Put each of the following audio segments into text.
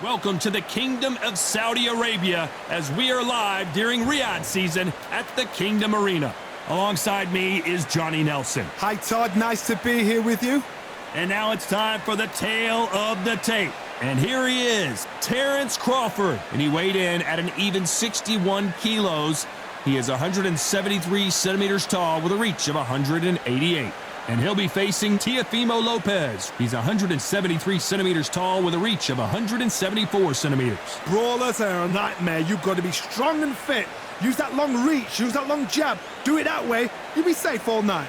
Welcome to the Kingdom of Saudi Arabia as we are live during Riyadh season at the Kingdom Arena. Alongside me is Johnny Nelson. Hi Todd, nice to be here with you. And now it's time for the tale of the tape. And here he is, Terence Crawford. And he weighed in at an even 61 kilos. He is 173 centimeters tall with a reach of 188. And he'll be facing Teofimo Lopez. He's 173 centimeters tall with a reach of 174 centimeters. Brawlers are a nightmare. You've got to be strong and fit. Use that long reach, use that long jab. Do it that way, you'll be safe all night.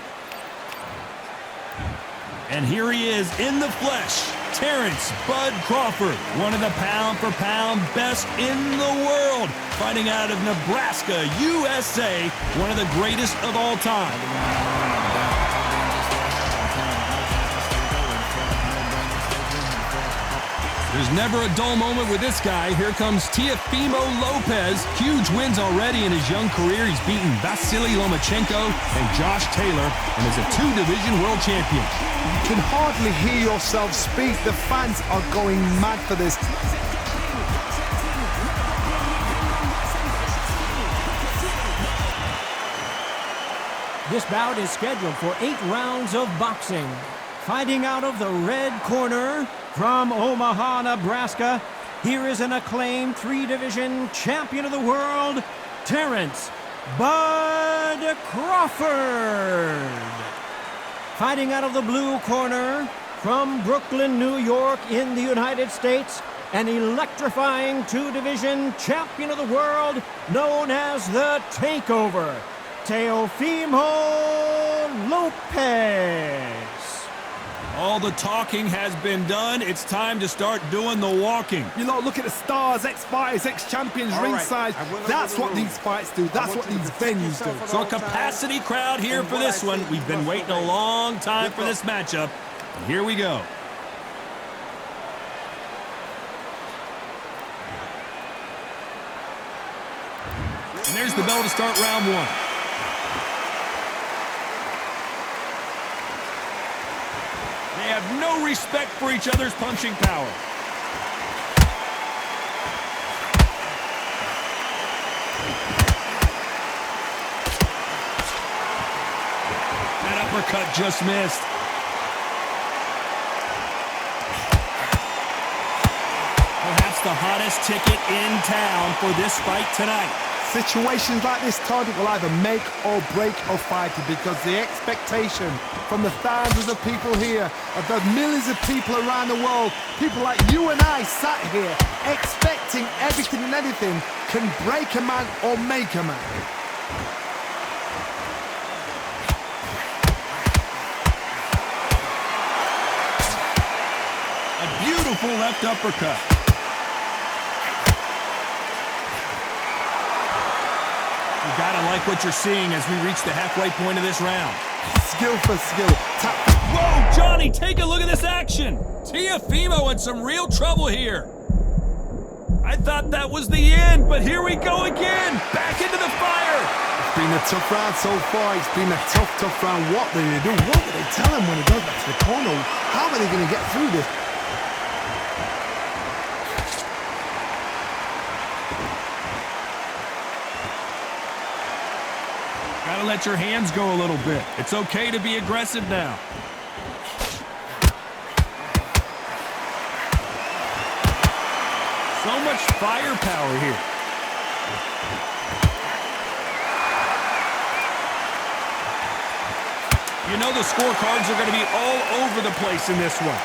And here he is in the flesh, Terence Bud Crawford, one of the pound-for-pound best in the world, fighting out of Nebraska, USA, one of the greatest of all time. There's never a dull moment with this guy. Here comes Teofimo Lopez. Huge wins already in his young career. He's beaten Vasily Lomachenko and Josh Taylor and is a two-division world champion. You can hardly hear yourself speak. The fans are going mad for this. This bout is scheduled for 8 rounds of boxing. Fighting out of the red corner, from Omaha, Nebraska, here is an acclaimed 3-division champion of the world, Terence Bud Crawford. Fighting out of the blue corner, from Brooklyn, New York in the United States, an electrifying 2-division champion of the world known as the Takeover, Teofimo Lopez. All the talking has been done. It's time to start doing the walking. You know, look at the stars, ex-fighters, ex-champions ringside. That's what these fights do. That's what these venues do. So a capacity crowd here for this one. We've been waiting a long time for this matchup. And here we go. And there's the bell to start round one. They have no respect for each other's punching power. That uppercut just missed. Perhaps the hottest ticket in town for this fight tonight. Situations like this, Todd, will either make or break a fighter because the expectation from the thousands of people here, of the millions of people around the world, people like you and I sat here expecting everything and anything can break a man or make a man. A beautiful left uppercut. You gotta like what you're seeing as we reach the halfway point of this round. Skill for skill. Whoa, Johnny, take a look at this action. Teofimo in some real trouble here. I thought that was the end, but here we go again. Back into the fire. It's been a tough round so far. It's been a tough round. What do they do? What do they tell him when he goes back to the corner? How are they going to get through this? Gotta let your hands go a little bit. It's okay to be aggressive now. So much firepower here. You know the scorecards are going to be all over the place in this one.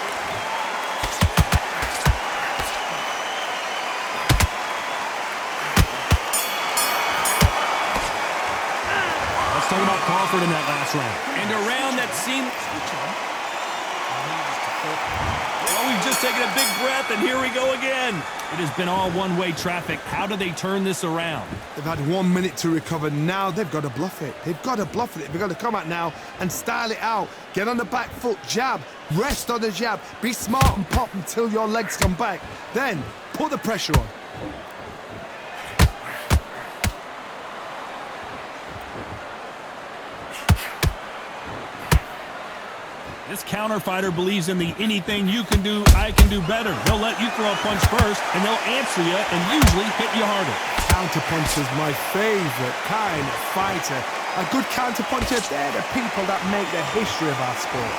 Talk about Crawford in that last round. And a round that seemed... Well, we've just taken a big breath, and here we go again. It has been all one-way traffic. How do they turn this around? They've had 1 minute to recover. Now they've got to bluff it. They've got to bluff it. They've got to come out now and style it out. Get on the back foot, jab, rest on the jab. Be smart and pop until your legs come back. Then put the pressure on. This counter fighter believes in the anything you can do, I can do better. They'll let you throw a punch first, and they'll answer you and usually hit you harder. Counterpuncher's my favorite kind of fighter. A good counterpuncher, they're the people that make the history of our sport.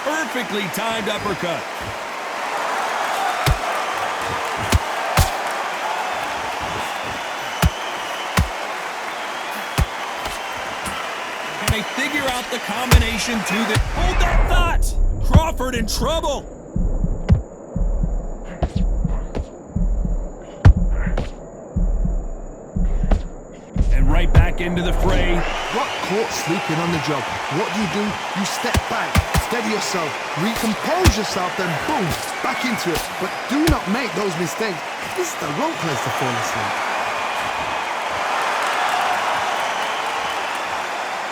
Perfectly timed uppercut. They figure out the combination to the... Hold that thought! Crawford in trouble! And right back into the fray. Got caught sleeping on the job. What do? You step back, steady yourself, recompose yourself, then boom, back into it. But do not make those mistakes. This is the wrong place to fall asleep.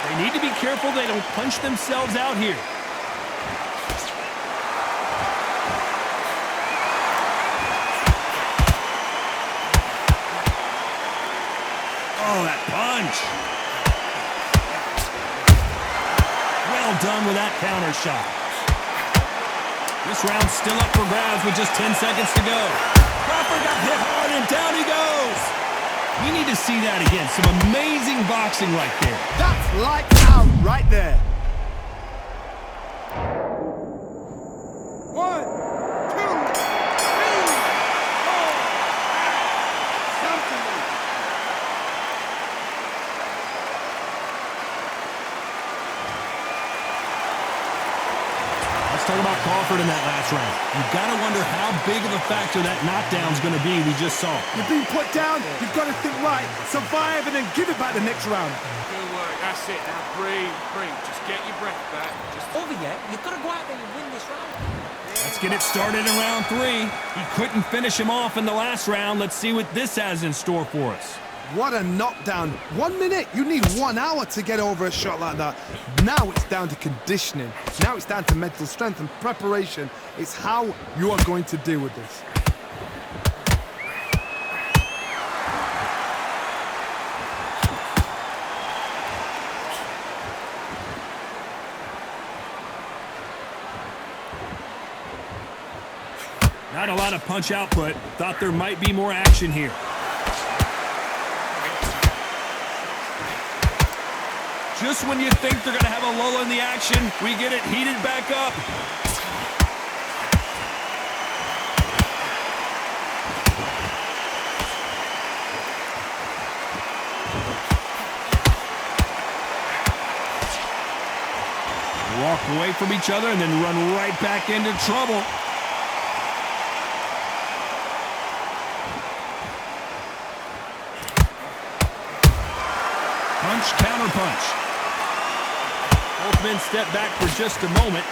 They need to be careful they don't punch themselves out here. Oh, that punch. Well done with that counter shot. This round's still up for grabs with just 10 seconds to go. Crawford got hit hard and down he goes. We need to see that again. Some amazing boxing right there. That's lights out right there. 1, 2, 3, 4. Something. Let's talk about Crawford in that last round. You've got to wonder how big of a factor that knockdown's going to be we just saw. You're being put down, you've got to think right, survive, and then give it back the next round. Good work, that's it. Now breathe, breathe. Just get your breath back. Just Over yet? You've got to go out there and win this round. Let's get it started in round 3. He couldn't finish him off in the last round. Let's see what this has in store for us. What a knockdown. 1 minute, you need 1 hour to get over a shot like that. Now it's down to conditioning. Now it's down to mental strength and preparation. It's how you are going to deal with this. Not a lot of punch output. Thought there might be more action here. Just when you think they're going to have a lull in the action, we get it heated back up. Walk away from each other and then run right back into trouble. Punch, counter punch. Both men step back for just a moment.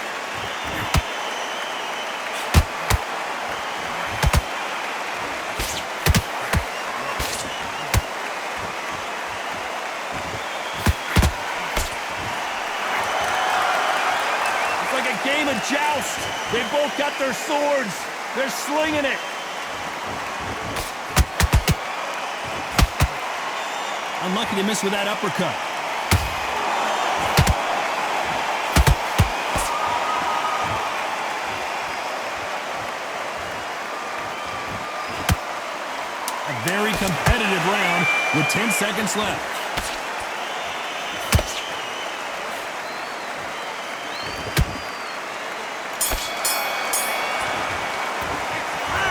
It's like a game of joust. They both got their swords. They're slinging it. Unlucky to miss with that uppercut. A very competitive round with 10 seconds left.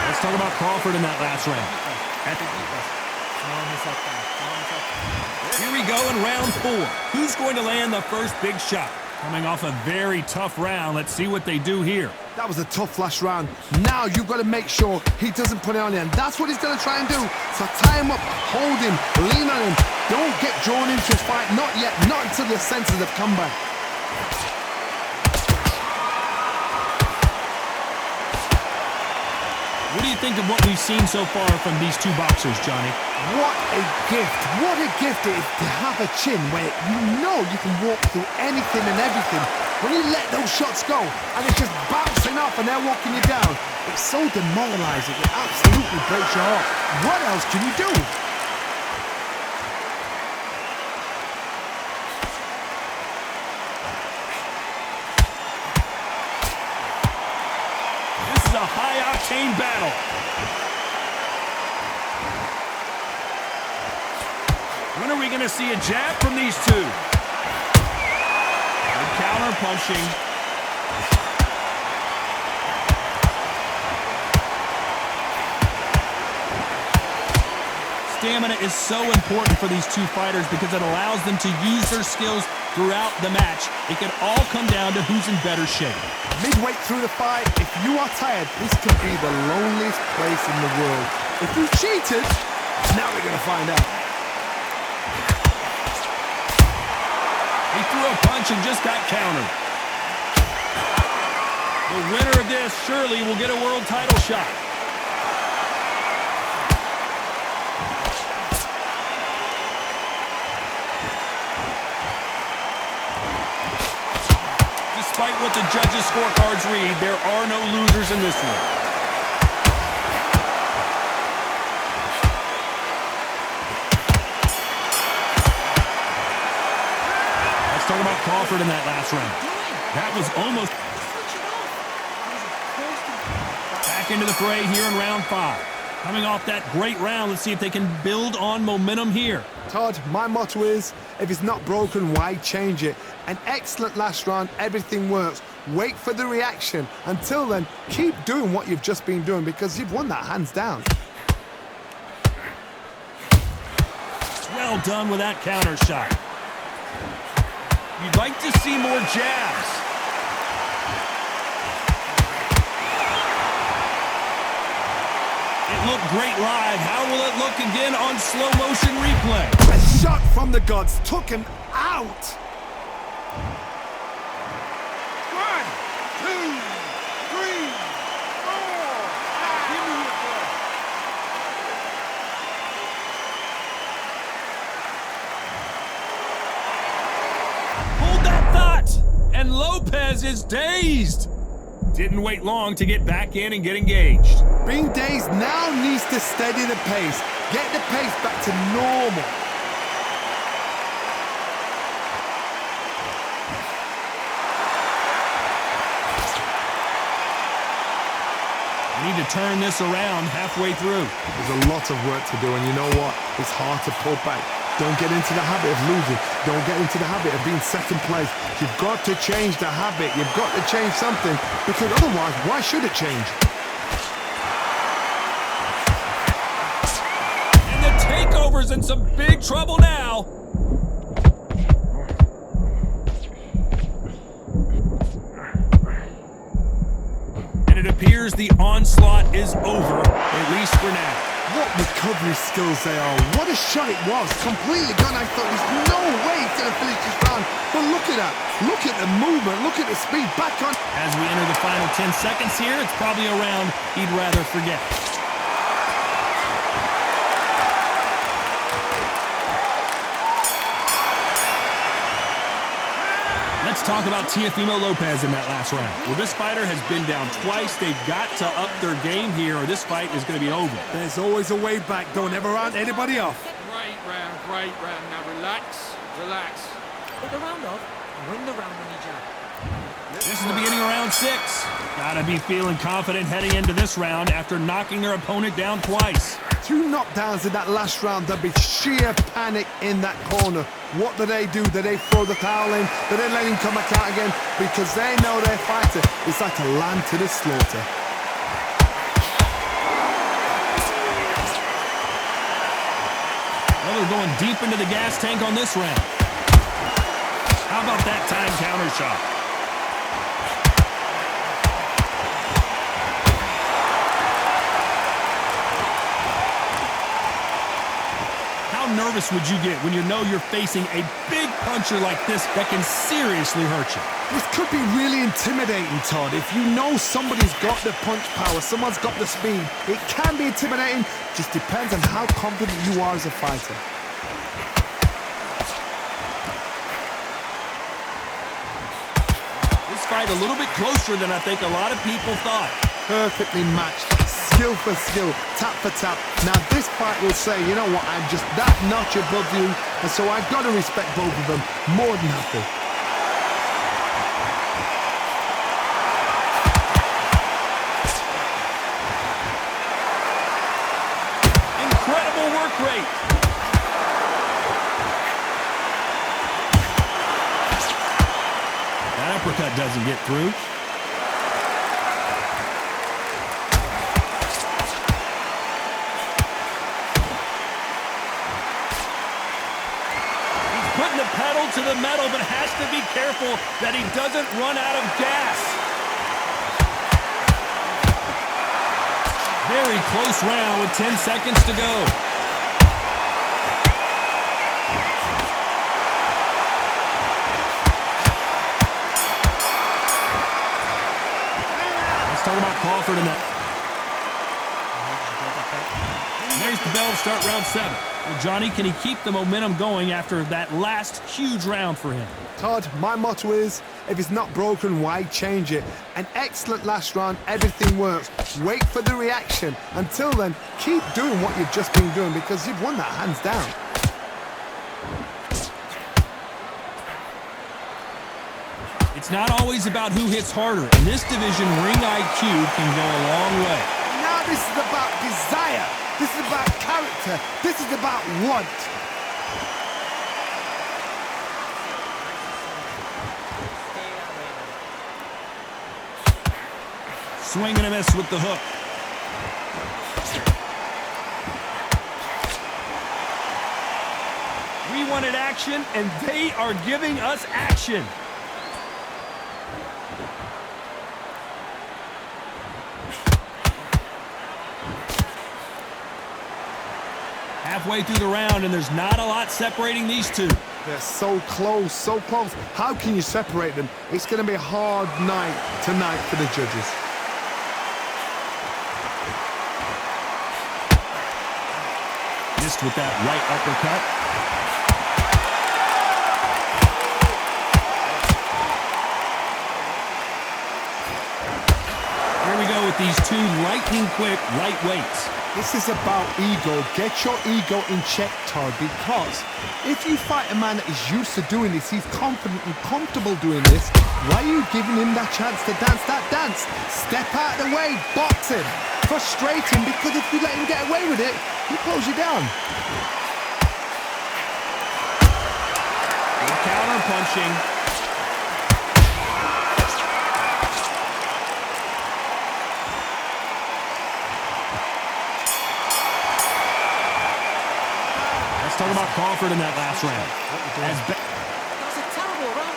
Let's talk about Crawford in that last round. Here we go in round 4. Who's going to land the first big shot? Coming off a very tough round. Let's see what they do here. That was a tough last round. Now you've got to make sure he doesn't put it on you, and that's what he's going to try and do. So tie him up, hold him, lean on him. Don't get drawn into his fight. Not yet. Not until your senses have come back. What do you think of what we've seen so far from these two boxers, Johnny? What a gift. What a gift it is to have a chin where you know you can walk through anything and everything. When you let those shots go and it's just bouncing off and they're walking you down, it's so demoralizing. It absolutely breaks your heart. What else can you do? high-octane battle. When are we going to see a jab from these two? Good counter punching. Stamina is so important for these two fighters because it allows them to use their skills throughout the match. It can all come down to who's in better shape. Midway through the fight, if you are tired, this can be the loneliest place in the world. If you cheated, now we're going to find out. He threw a punch and just got countered. The winner of this surely will get a world title shot. Despite what the judges' scorecards read, there are no losers in this one. Let's talk about Crawford in that last round. That was almost... Back into the fray here in round 5. Coming off that great round, let's see if they can build on momentum here. Todd, my motto is, if it's not broken, why change it? An excellent last round, everything works. Wait for the reaction. Until then, keep doing what you've just been doing because you've won that hands down. Well done with that counter shot. You'd like to see more jabs. It looked great live. How will it look again on slow motion replay? A shot from the gods took him out. 1, 2, 3, 4. Give me your ball. Hold that thought! And Lopez is dazed. Didn't wait long to get back in and get engaged. Being dazed now needs to steady the pace. Get the pace back to normal. We need to turn this around halfway through. There's a lot of work to do, and you know what? It's hard to pull back. Don't get into the habit of losing. Don't get into the habit of being second place. You've got to change the habit. You've got to change something, because otherwise, why should it change? And the takeover's in some big trouble now. And it appears the onslaught is over, at least for now. What recovery skills they are. What a shot it was. Completely gone. I thought there's no way he's going to finish this round. But look at that. Look at the movement. Look at the speed. Back on. As we enter the final 10 seconds here, it's probably a round he'd rather forget. Let's talk about Teofimo Lopez in that last round. Well, this fighter has been down twice. They've got to up their game here, or this fight is going to be over. There's always a way back. Don't ever round anybody off. Great round, great round. Now relax, relax. Take the round off and win the round when you jab. This is the beginning of round 6. Gotta be feeling confident heading into this round after knocking their opponent down twice. 2 knockdowns in that last round. There'll be sheer panic in that corner. What do? Do they throw the towel in? Do they let him come back out again? Because they know their fighter is like a lamb to the slaughter. Well, they're going deep into the gas tank on this round. How about that time counter shot? How nervous would you get when you know you're facing a big puncher like this that can seriously hurt you? This could be really intimidating, Todd. If you know somebody's got the punch power, someone's got the speed, it can be intimidating. Just depends on how confident you are as a fighter. This fight a little bit closer than I think a lot of people thought. Perfectly matched, skill for skill, tap for tap. Now this fight will say, you know what, I'm just that notch above you, and so I've got to respect both of them more than happy. great. That uppercut doesn't get through. He's putting the pedal to the metal, but has to be careful that he doesn't run out of gas. Very close round with 10 seconds to go. Let's talk about Crawford and that. There's the bell to start round 7. Well, Johnny, can he keep the momentum going after that last huge round for him? Todd, my motto is, if it's not broken, why change it? An excellent last round, everything works. Wait for the reaction. Until then, keep doing what you've just been doing because you've won that hands down. It's not always about who hits harder. In this division, ring IQ can go a long way. Now this is about desire. This is about character. This is about want. Swing and a miss with the hook. We wanted action, and they are giving us action. Halfway through the round, and there's not a lot separating these two. They're so close, so close. How can you separate them? It's going to be a hard night tonight for the judges. Missed with that right uppercut. Here we go with these two lightning-quick lightweights. This is about ego. Get your ego in check, Todd, because if you fight a man that is used to doing this, he's confident and comfortable doing this, why are you giving him that chance to dance that dance? Step out of the way, box him. Frustrating, because if you let him get away with it, he'll close you down. Good counter punching. Let's talk about Crawford in that last round. That's a terrible round.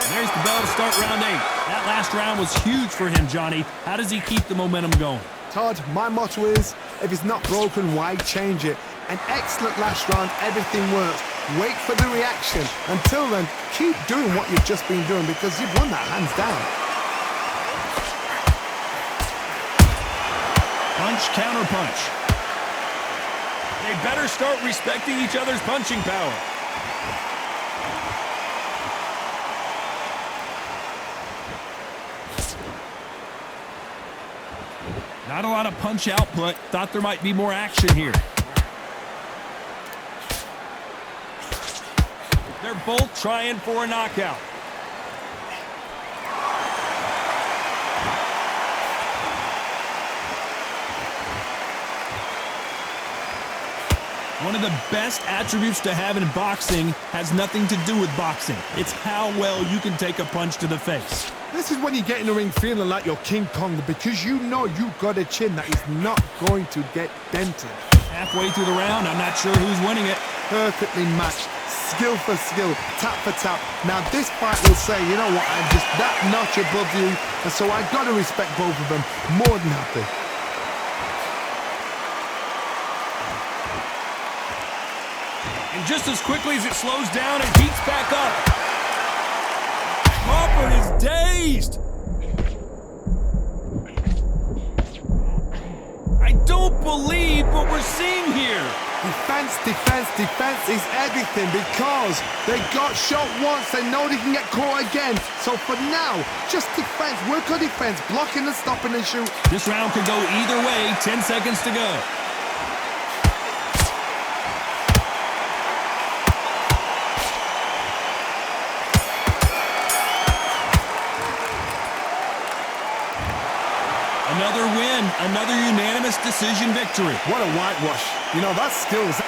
There's the bell to start round 8. That last round was huge for him, Johnny. How does he keep the momentum going? Todd, my motto is, if it's not broken, why change it? An excellent last round, everything works. Wait for the reaction. Until then, keep doing what you've just been doing because you've won that hands down. Punch, counter punch. They better start respecting each other's punching power. Not a lot of punch output. Thought there might be more action here. They're both trying for a knockout. One of the best attributes to have in boxing has nothing to do with boxing. It's how well you can take a punch to the face. This is when you get in the ring feeling like you're King Kong because you know you've got a chin that is not going to get dented. Halfway through the round, I'm not sure who's winning it. Perfectly matched, skill for skill, tap for tap. Now this fight will say, you know what, I'm just that notch above you, and so I got to respect both of them. More than happy. And just as quickly as it slows down, it heats back up. Crawford is dazed. I don't believe what we're seeing here. Defense, defense, defense is everything because they got shot once, they know they can get caught again. So for now, just defense, work on defense, blocking and stopping and shoot. This round could go either way, 10 seconds to go. Another win, another unanimous decision victory. What a whitewash. You know, that's skills.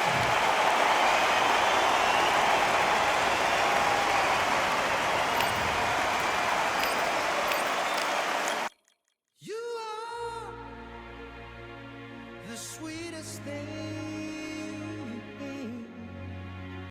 You are the sweetest thing